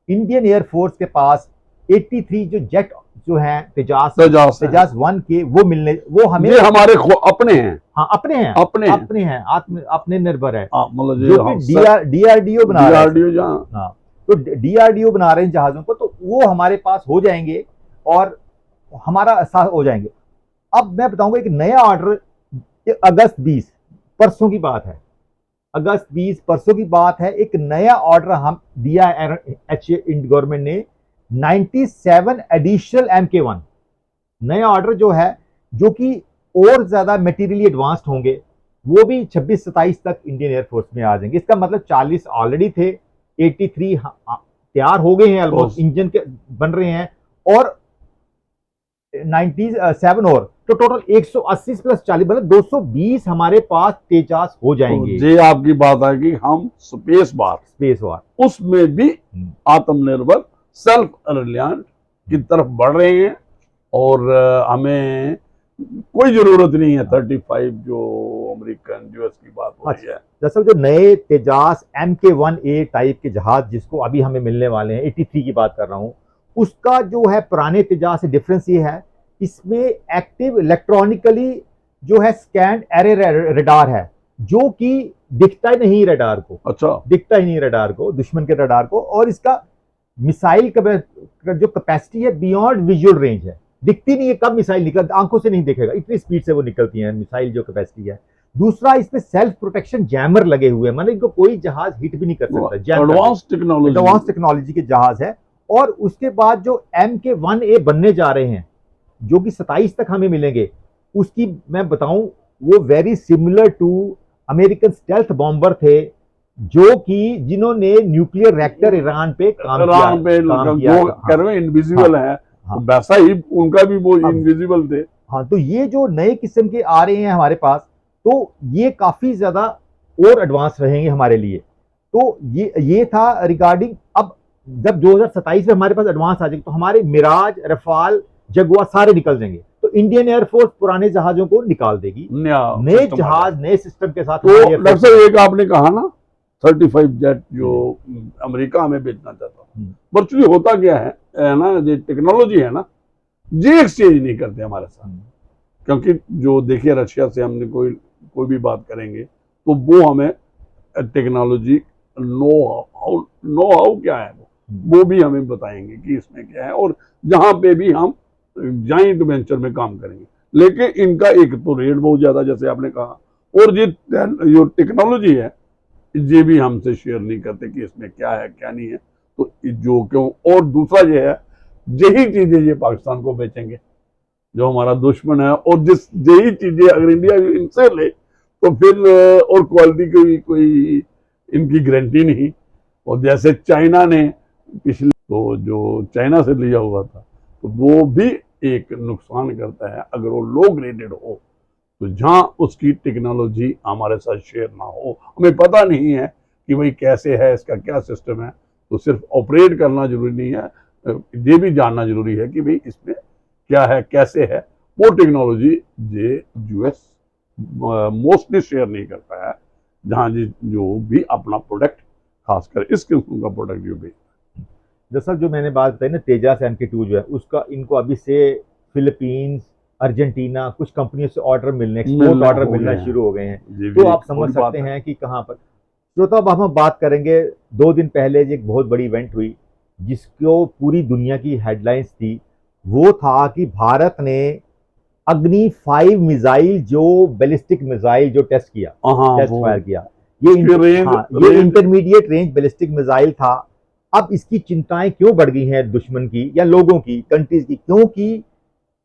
इंडियन एयरफोर्स के पास 83 जो जेट जो हैं तेजास 1 के वो हमें हमारे अपने हैं। हाँ अपने हैं, अपने हैं, अपने निर्भर है, मतलब जो कि DRDO बना रहा है। हाँ, तो DRDO बना रहे हैं जहाजों को, तो वो हमारे पास हो जाएंगे और हमारा साथ हो जाएंगे। अब मैं बताऊंगा एक नया ऑर्डर अगस्त 20 परसों की बात है, अगस्त 20 परसों की बात है, एक नया ऑर्डर हम दिया गवर्नमेंट ने 97 एडिशनल MK1 नया ऑर्डर जो है, जो कि और ज्यादा मटेरियली एडवांस्ड होंगे, वो भी 26-27 तक इंडियन एयरफोर्स में आ जाएंगे। इसका मतलब 40 ऑलरेडी थे, 83 तैयार हो गए हैं, ऑलमोस्ट इंजन के बन रहे हैं, और 97 और, तो टोटल 180 प्लस 40 मतलब 220 हमारे पास तेजास हो जाएंगे। तो ये आपकी बात है कि हम स्पेस वार उसमें भी आत्मनिर्भर सेल्फ रिलायंट की तरफ बढ़ रहे हैं, और हमें कोई जरूरत नहीं है 35 जो अमेरिकन यूएस की बात हो रही है। जैसे जो नए तेजास MK1A टाइप के जहाज जिसको अभी हमें मिलने वाले हैं, 83 की बात कर रहा हूं, उसका जो है पुराने तेजास से डिफरेंस ये है, इसमें एक्टिव इलेक्ट्रॉनिकली जो है स्कैन एरे रडार है, जो कि दिखता ही नहीं रडार को। अच्छा, दिखता ही नहीं रडार को, दुश्मन के रडार को। और इसका मिसाइल जो कैपेसिटी है बियॉन्ड विजुअल रेंज है, दिखती नहीं है कब मिसाइल निकल, आंखों से नहीं दिखेगा, इतनी स्पीड से वो निकलती है मिसाइल जो कैपेसिटी है। दूसरा, इसमें सेल्फ प्रोटेक्शन जैमर लगे हुए हैं, मतलब इनको कोई जहाज हिट भी नहीं कर सकता। एडवांस टेक्नोलॉजी के जहाज है। और उसके बाद जो MK1A बनने जा रहे हैं, जो कि 27 तक हमें मिलेंगे, उसकी मैं बताऊं वो very similar to American stealth bomber थे, जो कि जिन्होंने न्यूक्लियर रिएक्टर ईरान पे काम किया, इनविजिबल है, तो वैसा ही उनका भी वो इनविजिबल थे। हाँ, तो ये जो नए किस्म के आ रहे हैं हमारे पास, तो ये काफी ज्यादा और एडवांस रहेंगे हमारे लिए। तो ये था रिगार्डिंग। अब जब 2027 में हमारे पास एडवांस आ जाएंगे, तो हमारे मिराज, रफाल, जगुआ सारे निकल जाएंगे, तो इंडियन एयरफोर्स पुराने जहाजों को निकाल देगी, नए जहाज नए सिस्टम के साथ। तो डॉक्टर साहब, एक आपने कहा ना 35 जेट जो अमेरिका हमें बेचना चाहता है, वर्चुअली होता क्या है ना, ये टेक्नोलॉजी है ना, ये एक्सचेंज नहीं करते हमारे साथ। क्योंकि जो देखिए रशिया से हमने कोई भी बात करेंगे, तो वो हमें टेक्नोलॉजी नो हाउ क्या है वो भी हमें बताएंगे कि इसमें क्या है, और जहां पे भी हम जॉइंट वेंचर में काम करेंगे। लेकिन इनका एक तो रेट बहुत ज्यादा, जैसे आपने कहा, और ये जो टेक्नोलॉजी है ये भी हमसे शेयर नहीं करते कि इसमें क्या है क्या नहीं है। तो जो क्यों, और दूसरा ये है, यही चीजें ये पाकिस्तान को बेचेंगे जो हमारा दुश्मन है, और यही चीजें अगर इंडिया इनसे ले तो फिर और क्वालिटी की कोई इनकी गारंटी नहीं। और जैसे चाइना ने पिछले, तो जो चाइना से लिया हुआ था, तो वो भी एक नुकसान करता है अगर वो लो ग्रेडेड हो, तो जहां उसकी टेक्नोलॉजी हमारे साथ शेयर ना हो, हमें पता नहीं है कि भाई कैसे है, इसका क्या सिस्टम है, तो सिर्फ ऑपरेट करना जरूरी नहीं है, ये भी जानना जरूरी है कि भाई इसमें क्या है कैसे है। वो टेक्नोलॉजी ये यूएस मोस्टली शेयर नहीं कर पाया है, जहाँ जो भी अपना प्रोडक्ट खासकर इस किस्म का प्रोडक्ट जो भी। दरअसल जो मैंने बात बताई ना, तेजास MK2 जो है उसका इनको अभी से फिलीपींस, अर्जेंटीना कुछ कंपनियों से ऑर्डर मिलने, एक्सपोर्ट ऑर्डर मिलना शुरू हो गए हैं। तो आप समझ सकते हैं कि कहाँ पर। श्रोता, अब हम बात करेंगे 2 दिन पहले एक बहुत बड़ी इवेंट हुई जिसको पूरी दुनिया की हेडलाइंस थी। वो था कि भारत ने अग्नि 5 मिसाइल जो बैलिस्टिक मिसाइल जो टेस्ट किया, टेस्ट फायर किया। ये इंटरमीडिएट रेंज बैलिस्टिक मिसाइल था। अब इसकी चिंताएं क्यों बढ़ गई हैं दुश्मन की या लोगों की, कंट्रीज की? क्योंकि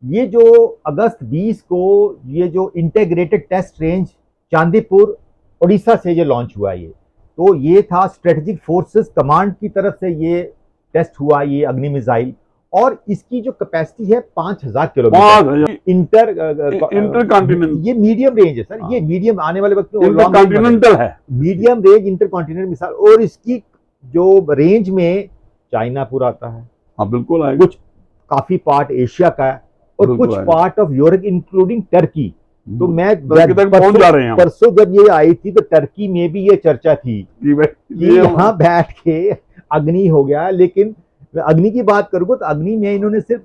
ये जो अगस्त 20 को ये जो integrated test range Chandipur Orissa से ये लॉन्च हुआ, तो ये था स्ट्रेटेजिक फोर्सेस कमांड की तरफ से ये टेस्ट हुआ, ये अग्नि मिसाइल। और इसकी जो कैपेसिटी है 5000 किलोमीटर इंटरकॉन्टिनेंटल, ये मीडियम रेंज है सर। ये मीडियम आने वाले वक्त में इंटरकॉन्टिनेंटल है, मीडियम रेंज इंटरकॉन्टिनेंटल मिसाइल। और इसकी जो रेंज में चाइना पूरा आता है, हाँ बिल्कुल आएगा, कुछ काफी पार्ट एशिया का है और कुछ part of Europe including Turkey. तो मैं परसों जब ये आई थी तो टर्की में भी ये चर्चा थी कि यहाँ बैठ के अग्नि हो गया। लेकिन अग्नि की बात करूंगा तो अग्नि में इन्होंने सिर्फ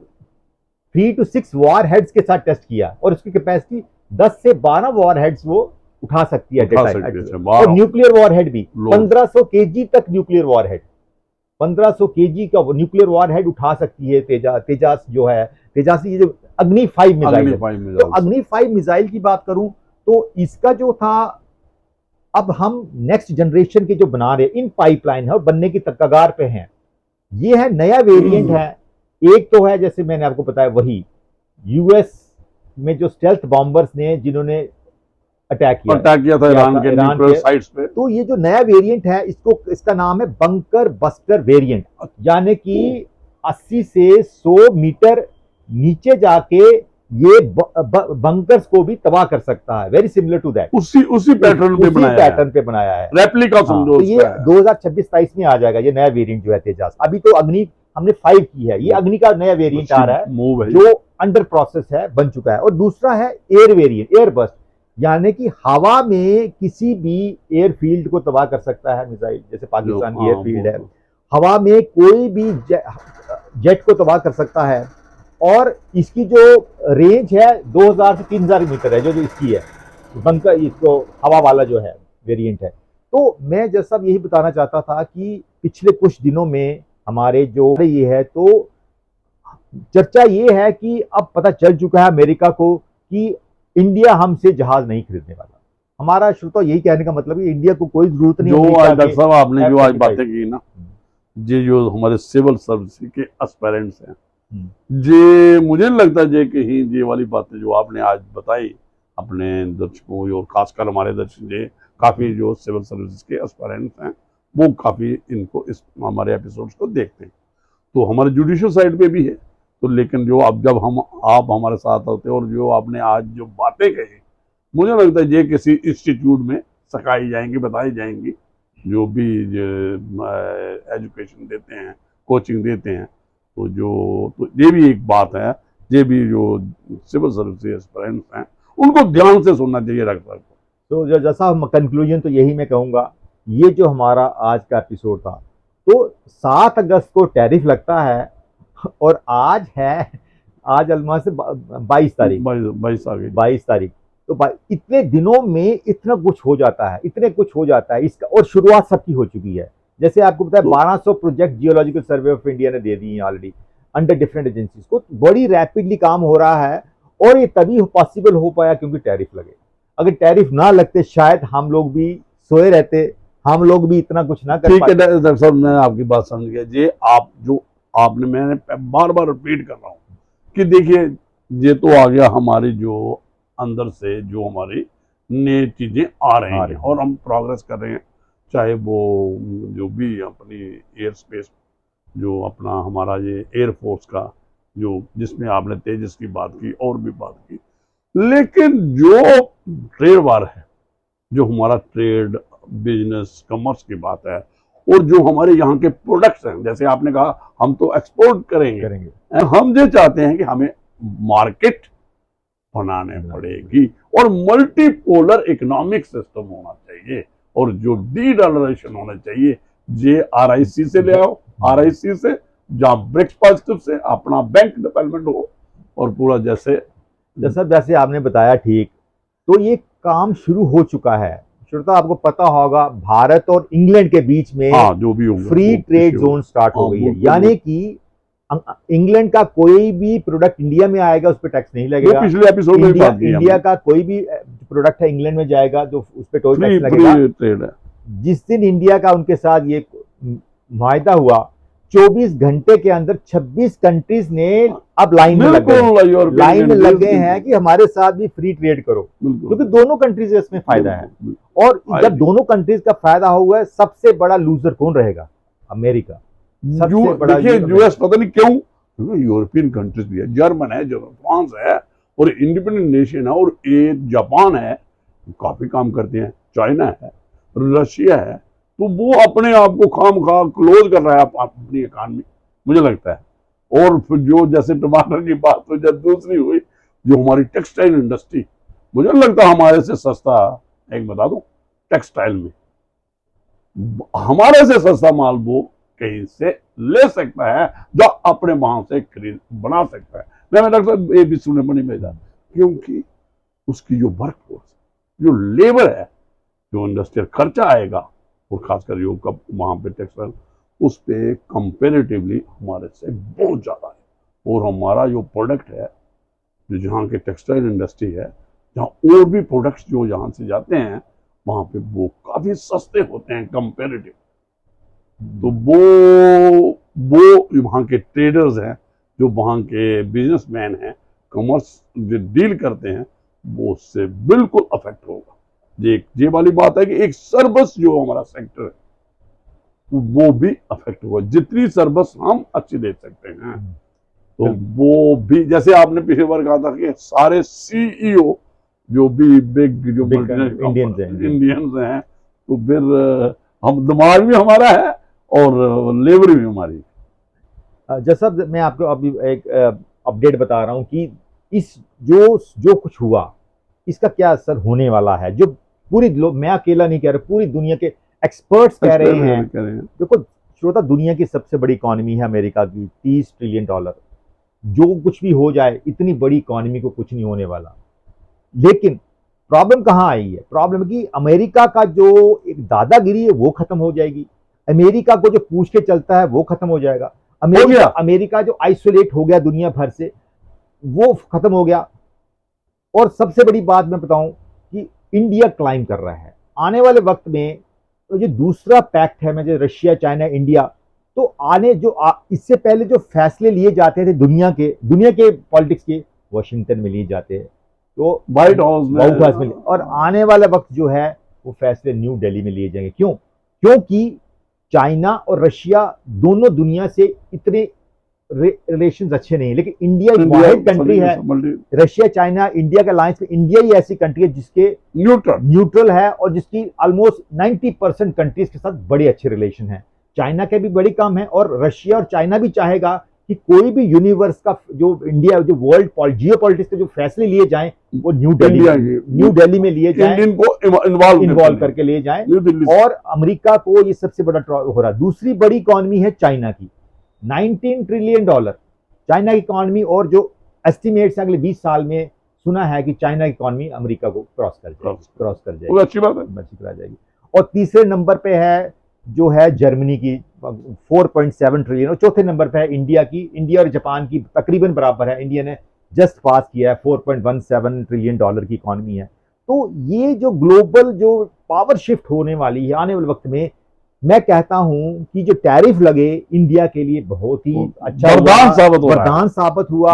3 to 6 वॉर हेड्स के साथ टेस्ट किया और उसकी कैपेसिटी 10 से 12 वॉर हेड्स वो उठा सकती है। और न्यूक्लियर वॉर हेड भी 1500 kg तक न्यूक्लियर वॉर हेड, 1500 kg का न्यूक्लियर वॉर हेड उठा सकती है तेजास जो है। तेजास ये जो अग्नि 5 मिसाइल है। तो अग्नि 5 मिसाइल की बात करूं तो इसका जो था, अब हम नेक्स्ट जनरेशन के जो बना रहे इन पाइपलाइन है और बनने की कगार पे हैं। ये है नया वेरिएंट है। एक तो है जैसे मैंने आपको बताया वही यूएस में जो स्टेल्थ बॉम्बर्स ने जिन्होंने अटैक किया था ईरान के साइट्स पे। तो ये जो नया वेरिएंट है इसका नाम है बंकर बस्टर वेरिएंट, यानी कि 80 से 100 मीटर नीचे जाके ये बंकर्स को भी तबाह कर सकता है। वेरी सिमिलर टू दैट, उसी पैटर्न पे बनाया है रेप्लिका समझो। तो ये 2026-27 में आ जाएगा ये नया वेरिएंट जो है तेजास। अभी तो अग्नि हमने 5 की है, ये अग्नि का नया वेरिएंट आ रहा है जो अंडर प्रोसेस है, बन चुका है। और दूसरा है एयर वेरिएंट, एयर बस्ट, यानी कि हवा में किसी भी एयरफील्ड को तबाह कर सकता है मिसाइल। जैसे पाकिस्तान की एयरफील्ड है, हवा में कोई भी जेट को तबाह कर सकता है। और इसकी जो रेंज है 2000 से 3000 मीटर है, जो इसकी है बंकर, इसको हवा वाला जो है वेरिएंट है। तो मैं जैसा यही बताना चाहता था कि पिछले कुछ दिनों में हमारे जो ये है, तो चर्चा ये है कि अब पता चल चुका है अमेरिका को कि इंडिया हमसे जहाज नहीं खरीदने वाला। हमारा श्रोता यही कहने का मतलब है इंडिया को कोई जरूरत नहीं। जो आज डॉक्टर साहब आपने जो आज बातें की ना, ये जो हमारे सिविल सर्विस के एस्पायरेंट्स हैं, जे मुझे नहीं लगता जे कहीं ये वाली बातें जो आपने आज बताई अपने दर्शकों और खासकर हमारे दर्शक जे काफ़ी जो सिविल सर्विस के एस्पायरेंट्स हैं वो काफ़ी इनको इस हमारे एपिसोड्स को देखते हैं। तो हमारे जुडिशियल साइड पे भी है। तो लेकिन जो अब जब आप हमारे साथ होते हैं और जो आपने आज जो बातें कही, मुझे लगता है ये किसी इंस्टीट्यूट में सिखाई जाएंगी, बताई जाएंगी। जो भी एजुकेशन देते हैं, कोचिंग देते हैं, तो ये भी एक बात है। ये भी जो सिविल सर्विस एस्पिरेंट्स हैं उनको ध्यान से सुनना चाहिए डॉक्टर को। तो जैसा कंक्लूजन तो यही मैं कहूँगा, ये जो हमारा आज का एपिसोड था, तो 7 अगस्त को टैरिफ लगता है और आज अलमा से 22 तारीख, 22 तारीख। तो इतने दिनों में इतना कुछ हो जाता है, इसका। और शुरुआत सबकी हो चुकी है। जैसे आपको पता है 1200 project geological survey of India ने दे दी है ऑलरेडी अंडर डिफरेंट एजेंसीज को। बड़ी रैपिडली काम हो रहा है और ये तभी पॉसिबल हो पाया क्योंकि टैरिफ लगे। अगर टैरिफ ना लगते शायद हम लोग भी सोए रहते, हम लोग भी इतना कुछ ना कर पाते। ठीक है डॉक्टर साहब, मैं आपकी बात समझ गया। ये आप जो आपने, मैंने बार बार रिपीट कर रहा हूँ कि देखिए ये तो आ गया हमारी जो अंदर से जो हमारी नई चीजें आ रही हैं और हम प्रोग्रेस कर रहे हैं। चाहे वो जो भी अपनी एयर स्पेस जो अपना हमारा ये एयरफोर्स का जो जिसमें आपने तेजस की बात की और भी बात की, लेकिन जो ट्रेड वार है, जो हमारा ट्रेड बिजनेस कमर्स की बात है और जो हमारे यहाँ के प्रोडक्ट्स हैं, जैसे आपने कहा हम तो एक्सपोर्ट करेंगे। हम ये चाहते हैं कि हमें मार्केट बनाने पड़ेगी और मल्टीपोलर इकोनॉमिक सिस्टम होना चाहिए, और जो डी डॉलराइजेशन होना चाहिए, जे RIC से ले आओ, RIC से, जहां ब्रिक्स पॉजिटिव से अपना बैंक डेवलपमेंट हो, और पूरा जैसे जैसे आपने बताया ठीक, तो ये काम शुरू हो चुका है। श्रोता, आपको पता होगा भारत और इंग्लैंड के बीच में हाँ जो भी होगा फ्री ट्रेड जोन स्टार्ट हो गई है, यानी कि इंग्लैंड का कोई भी प्रोडक्ट इंडिया में आएगा उस पर टैक्स नहीं लगेगा। पिछले एपिसोड में बात की इंडिया का कोई भी प्रोडक्ट है इंग्लैंड में जाएगा जो उस पर टोल टैक्स फ्री लगेगा। ट्रेड है। जिस दिन इंडिया का उनके साथ ये मुआहदा हुआ, 24 घंटे के अंदर 26 कंट्रीज ने अब लाइन में लगे हैं कि हमारे साथ भी फ्री ट्रेड करो, क्योंकि दोनों कंट्रीज में इसमें फायदा है। और जब दोनों कंट्रीज का फायदा हुआ है, सबसे बड़ा लूजर कौन रहेगा? अमेरिका। देखिए US पता नहीं क्यों, यूरोपियन कंट्रीज भी है, जर्मन है, फ्रांस है, और इंडिपेंडेंट नेशन है, और एक जापान है, काफी काम करते हैं, चाइना है, रशिया है, तो वो अपने आप को खामखा क्लोज कर रहा है अपनी इकॉनमी, मुझे लगता है। और फिर जो जैसे टमाटर की बात हुई, जब दूसरी हुई जो हमारी टेक्सटाइल इंडस्ट्री, मुझे लगता है हमारे से सस्ता, एक बता दूं, टेक्सटाइल में हमारे से सस्ता माल वो कहीं से ले सकता है, जो अपने वहां से खरीद बना सकता है। मैं डॉक्टर साहब ये भी सुनने में नहीं भेजा, क्योंकि उसकी जो वर्क फोर्स, जो लेबर है, जो इंडस्ट्रियल खर्चा आएगा, और खासकर जो कब वहां पे टेक्सटाइल, उस पे कंपेरेटिवली हमारे से बहुत ज्यादा है। और हमारा जो प्रोडक्ट है, जो जहाँ के टेक्सटाइल इंडस्ट्री है, जहाँ और भी प्रोडक्ट्स जो यहाँ से जाते हैं, वहां पे वो काफी सस्ते होते हैं कंपेरेटिव। तो वो वहाँ के ट्रेडर्स हैं, जो वहाँ के बिजनेसमैन हैं, कॉमर्स जो डील करते हैं, वो उससे बिल्कुल अफेक्ट होगा। ये वाली बात है कि एक सर्विस जो हमारा सेक्टर है, वो भी अफेक्ट होगा। जितनी सर्विस हम अच्छी दे सकते हैं, तो वो भी, जैसे आपने पिछली बार कहा था कि सारे CEO जो भी बिग जो इंडियंस हैं, तो फिर हम दिमाग भी हमारा है और लेबर भी हमारी। जैसा मैं आपको अभी एक अपडेट बता रहा हूं कि इस जो कुछ हुआ, इसका क्या असर होने वाला है, जो पूरी मैं अकेला नहीं कह रहा, पूरी दुनिया के एक्सपर्ट्स कह रहे हैं। देखो श्रोता, दुनिया की सबसे बड़ी इकॉनमी है अमेरिका की, $30 ट्रिलियन। जो कुछ भी हो जाए, इतनी बड़ी इकॉनमी को कुछ नहीं होने वाला। लेकिन प्रॉब्लम कहाँ आई है? प्रॉब्लम की अमेरिका का जो एक दादागिरी है वो खत्म हो जाएगी, अमेरिका को जो पूछ के चलता है वो खत्म हो जाएगा, अमेरिका जो आइसोलेट हो गया दुनिया भर से, वो खत्म हो गया। और सबसे बड़ी बात मैं बताऊं कि इंडिया क्लाइम कर रहा है। आने वाले वक्त में तो जो दूसरा पैक्ट है, मैं जो रशिया, चाइना, इंडिया, तो इससे पहले जो फैसले लिए जाते थे दुनिया के पॉलिटिक्स के, वॉशिंगटन में लिए जाते हैं, तो व्हाइट हाउस में, और आने वाला वक्त जो है वो फैसले न्यू दिल्ली में लिए जाएंगे। क्यों? क्योंकि चाइना और रशिया दोनों दुनिया से इतने रिलेशंस अच्छे नहीं है, लेकिन इंडिया एक वाहिद कंट्री है। रशिया, चाइना, इंडिया के अलायंस में इंडिया ही ऐसी कंट्री है जिसके न्यूट्रल है, और जिसकी ऑलमोस्ट 90% कंट्रीज के साथ बड़े अच्छे रिलेशन है। चाइना के भी बड़ी कम है, और रशिया और चाइना भी चाहेगा कि कोई भी यूनिवर्स का जो इंडिया, जो वर्ल्ड जियो पॉलिटिक्स के जो फैसले लिए जाएं, वो न्यू दिल्ली में लिए जाएं, इनको इन्वॉल्व करके लिए जाएं। और अमेरिका को ये सबसे बड़ा हो रहा है। दूसरी बड़ी इकॉनमी है चाइना की, $19 ट्रिलियन चाइना की इकॉनमी, और जो एस्टिमेट्स अगले 20 साल में सुना है कि चाइना की इकॉनमी अमेरिका को क्रॉस कर जाएगी। अच्छी बात है, अच्छी करा जाएगी। और तीसरे नंबर पे है जो है जर्मनी की 4.7 ट्रिलियन, और चौथे नंबर पे है इंडिया की। इंडिया और जापान की तकरीबन बराबर है। इंडिया ने जस्ट पास किया है, $4.17 ट्रिलियन की इकॉनमी है। तो ये जो ग्लोबल जो पावर शिफ्ट होने वाली है आने वाले वक्त में, मैं कहता हूं कि जो टैरिफ लगे इंडिया के लिए बहुत ही अच्छा वरदान साबित हुआ,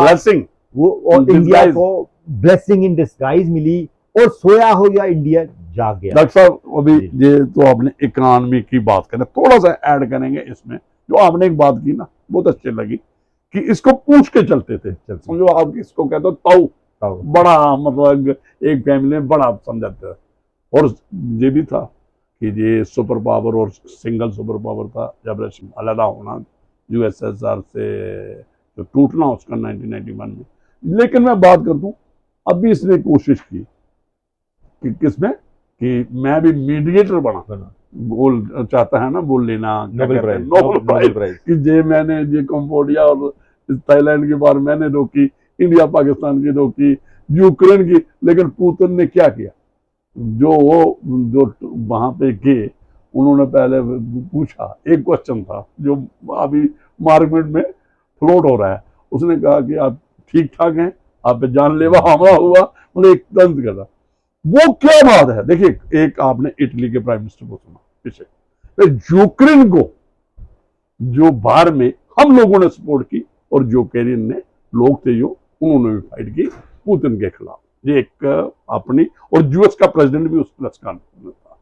वो, और इंडिया को ब्लेसिंग इन डिस्गाइज मिली, और सोया हो या इंडिया जाग गया। डॉक्टर साहब, अभी ये तो आपने इकोनॉमी की बात करें, थोड़ा सा ऐड करेंगे इसमें। जो आपने एक बात की ना, बहुत अच्छी लगी कि इसको पूछ के चलते थे। समझो आप इसको कहते हो ताऊ, बड़ा, मतलब एक फैमिली में बड़ा समझाते हैं। और ये भी था कि ये सुपर पावर और सिंगल सुपर पावर था, जब रशिया अलग होना, USSR से जो टूटना उसका 1991 में। लेकिन मैं बात कर दूं, अभी इसने कोशिश की कि किसमें कि मैं भी मीडिएटर बना, गोल चाहता है ना बोल लेना, Nobel prize, Nobel Nobel prize कि जे मैंने ये कंबोडिया और थाईलैंड की बार मैंने रोकी, इंडिया पाकिस्तान की रोकी, यूक्रेन की, लेकिन पुतिन ने क्या किया, जो वहां पे गए उन्होंने पहले पूछा, एक क्वेश्चन था जो अभी मार्केट में फ्लोट हो रहा है, उसने कहा कि आप ठीक ठाक हैं, आप पे जानलेवा हमला हुआ, मतलब एक तंत्र कर रहा, वो क्या बात है। देखिए, एक आपने इटली के प्राइम मिनिस्टर को सुना पीछे, यूक्रेन को जो बाहर में हम लोगों ने सपोर्ट की, और यूक्रेन ने लोग थे जो उन्होंने भी फाइट की पुतिन के खिलाफ, ये एक अपनी, और यूएस का प्रेसिडेंट भी उस प्रेस कॉन्फ्रेंस में था,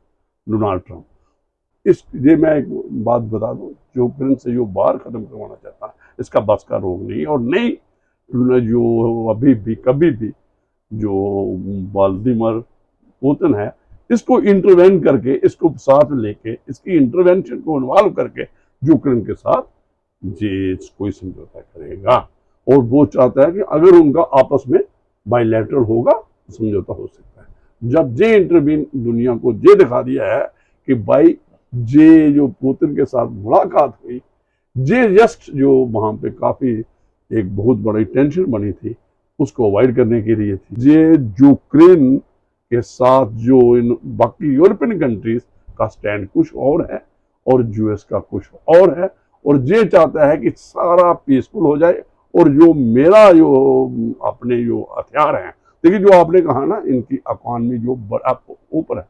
डोनाल्ड ट्रंप। ये मैं एक बात बता दूं, यूक्रेन से जो बाहर खत्म करवाना चाहता है, इसका बस का रोग नहीं, और नहीं जो अभी भी कभी भी जो व्लादिमीर पुतिन है, इसको इंटरवेन करके, इसको साथ लेके, इसकी इंटरवेंशन को इन्वॉल्व करके यूक्रेन के साथ ये कोई समझौता करेगा, और वो चाहता है कि अगर उनका आपस में बायलैटरल होगा तो समझौता हो सकता है। जब जे इंटरवीन दुनिया को ये दिखा दिया है कि भाई जे जो पुतिन के साथ मुलाकात हुई, जे जस्ट जो वहां पे काफी एक बहुत बड़ी टेंशन बनी थी, उसको अवॉइड करने के लिए थी। ये यूक्रेन के साथ जो इन बाकी यूरोपियन कंट्रीज का स्टैंड कुछ और है, और यूएस का कुछ और है, और ये चाहता है कि सारा पीसफुल हो जाए, और जो मेरा जो अपने जो हथियार हैं, देखिए जो आपने कहा ना इनकी इकॉनमी जो बड़ा ऊपर है,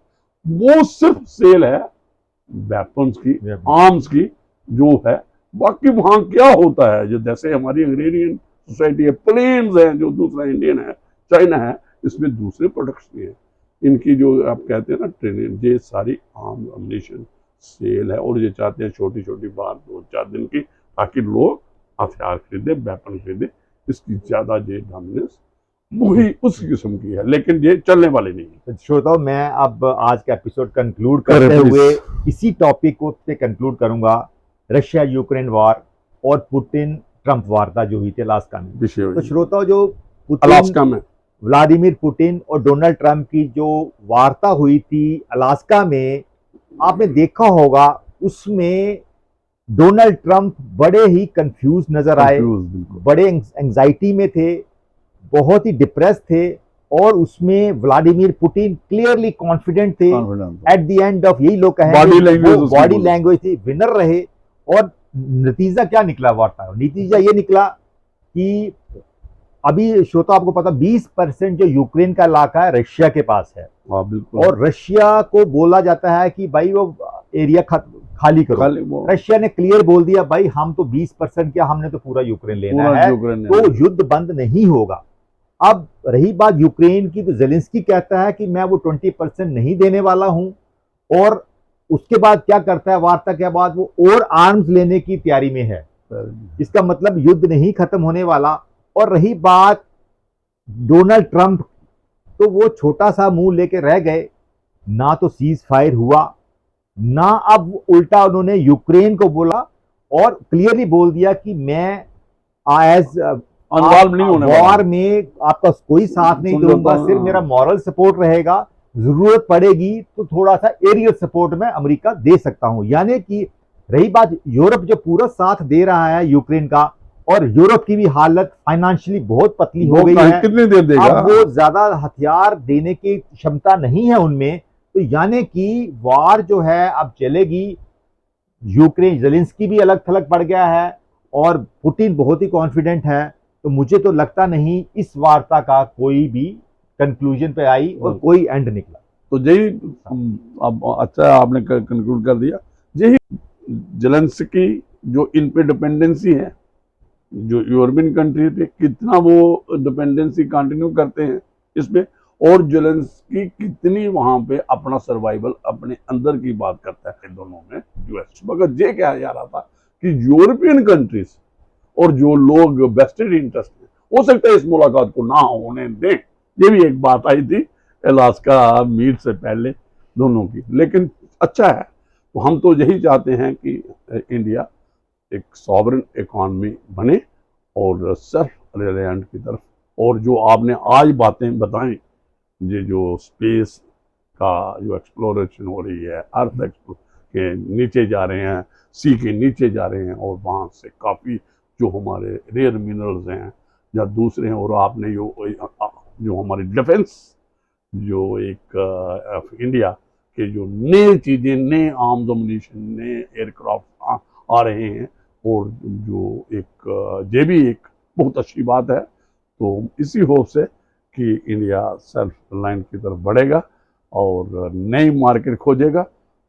वो सिर्फ सेल है वेपन्स की, आर्म्स की जो है, बाकी वहां क्या होता है, जो जैसे हमारी अंग्रेजियन सोसाइटी है, प्लेन्स हैं, जो दूसरा इंडियन है, चाइना है, इसमें दूसरे प्रोडक्ट्स भी हैं, इनकी जो आप कहते हैं ना ट्रेनिंग, ये सारी आर्म अम्यूनिशन सेल है, और ये चाहते हैं छोटी छोटी बात 2-4 दिन की, ताकि लोग हथियार खरीदे, वेपन खरीदे, इसकी ज्यादा ये डोमिनेंस वही उस किस्म की है, लेकिन ये चलने वाली नहीं है। श्रोताओ, मैं अब आज का एपिसोड कंक्लूड करते हुए इसी टॉपिक को से कंक्लूड करूंगा, रशिया यूक्रेन वार और पुतिन ट्रंप वार्ता जो हुई थी अलास्का में। तो श्रोताओ, जो अलास्का में व्लादिमीर पुतिन और डोनाल्ड ट्रंप की जो वार्ता हुई थी अलास्का में, आपने देखा होगा उसमें डोनाल्ड ट्रंप बड़े ही कंफ्यूज नजर आए, बड़े एंजाइटी में थे, बहुत ही डिप्रेस थे, और उसमें व्लादिमीर पुतिन क्लियरली कॉन्फिडेंट थे। एट द एंड ऑफ, यही लोग कहेंगे बॉडी लैंग्वेज थी, विनर रहे। और नतीजा क्या निकला वार्ता? नतीजा ये निकला कि अभी श्रोता आपको पता 20% जो यूक्रेन का इलाका है रशिया के पास है, और रशिया को बोला जाता है कि भाई वो एरिया खाली करो। रशिया ने क्लियर बोल दिया, भाई हम तो 20% क्या, हमने तो पूरा यूक्रेन लेना है, तो युद्ध बंद नहीं होगा। अब रही बात यूक्रेन की, तो जेलेंस्की कहता है कि मैं वो 20% नहीं देने वाला हूं, और उसके बाद क्या करता है, वार्ता के बाद वो और आर्म्स लेने की तैयारी में है। इसका मतलब युद्ध नहीं खत्म होने वाला। और रही बात डोनाल्ड ट्रंप, तो वो छोटा सा मुंह लेके रह गए, ना तो सीज फायर हुआ, ना अब उल्टा उन्होंने यूक्रेन को बोला और क्लियरली बोल दिया कि मैं एज वॉर में आपका कोई साथ नहीं दूंगा, सिर्फ मेरा मॉरल सपोर्ट रहेगा, जरूरत पड़ेगी तो थोड़ा सा एरियल सपोर्ट में अमेरिका दे सकता हूं। यानी कि रही बात यूरोप जो पूरा साथ दे रहा है यूक्रेन का, और यूरोप की भी हालत फाइनेंशियली बहुत पतली हो गई है, कितनी देर देगा? अब वो ज्यादा हथियार देने की क्षमता नहीं है उनमें। तो यानी कि वार जो है अब चलेगी। यूक्रेन, जेलेंस्की भी अलग थलग पड़ गया है, और पुतिन बहुत ही कॉन्फिडेंट है। तो मुझे तो लगता नहीं इस वार्ता का कोई भी कंक्लूजन पे आई और कोई एंड निकला। तो यही अब अच्छा आपने कंक्लूड कर दिया, यही जेलेंस्की जो इन पे डिपेंडेंसी है, जो यूरोपियन कंट्री पे कितना वो डिपेंडेंसी कंटिन्यू करते हैं इस पे, और जेलेंस्की कितनी वहां पे अपना सर्वाइवल अपने अंदर की बात करता है दोनों में यूएस। मगर ये क्या जा रहा था कि यूरोपियन कंट्रीज और जो लोग वेस्टेड इंटरेस्ट है, हो सकता है इस मुलाकात को ना होने दें। ये भी एक बात आई थी अलास्का मीट से पहले दोनों की, लेकिन अच्छा है। तो हम तो यही चाहते हैं कि इंडिया एक सॉवरेन इकॉनमी बने और सेल्फ रिलायंट की तरफ, और जो आपने आज बातें बताई, ये जो स्पेस का जो एक्सप्लोरेशन हो रही है, अर्थ के नीचे जा रहे हैं, सी के नीचे जा रहे हैं, और वहाँ से काफ़ी जो हमारे रेयर मिनरल्स हैं या दूसरे हैं, और आपने जो हमारी डिफेंस जो एक इंडिया के जो नए चीज़ें, नए आर्म्स अम्युनिशन, नए एयरक्राफ्ट आ रहे हैं, और जो एक ये भी एक बहुत अच्छी बात है। तो इसी होप से कि इंडिया सेल्फ रिलायंस की तरफ बढ़ेगा और नई मार्केट खोजेगा,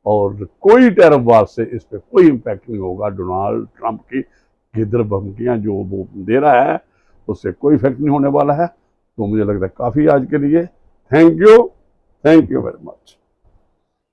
और कोई टैरिफ वार से इस पर कोई इम्पैक्ट नहीं होगा। डोनाल्ड ट्रंप की गिद्र धमकियाँ जो वो दे रहा है उससे कोई इफेक्ट नहीं होने वाला है। तो मुझे लगता है काफ़ी आज के लिए। Thank you very much.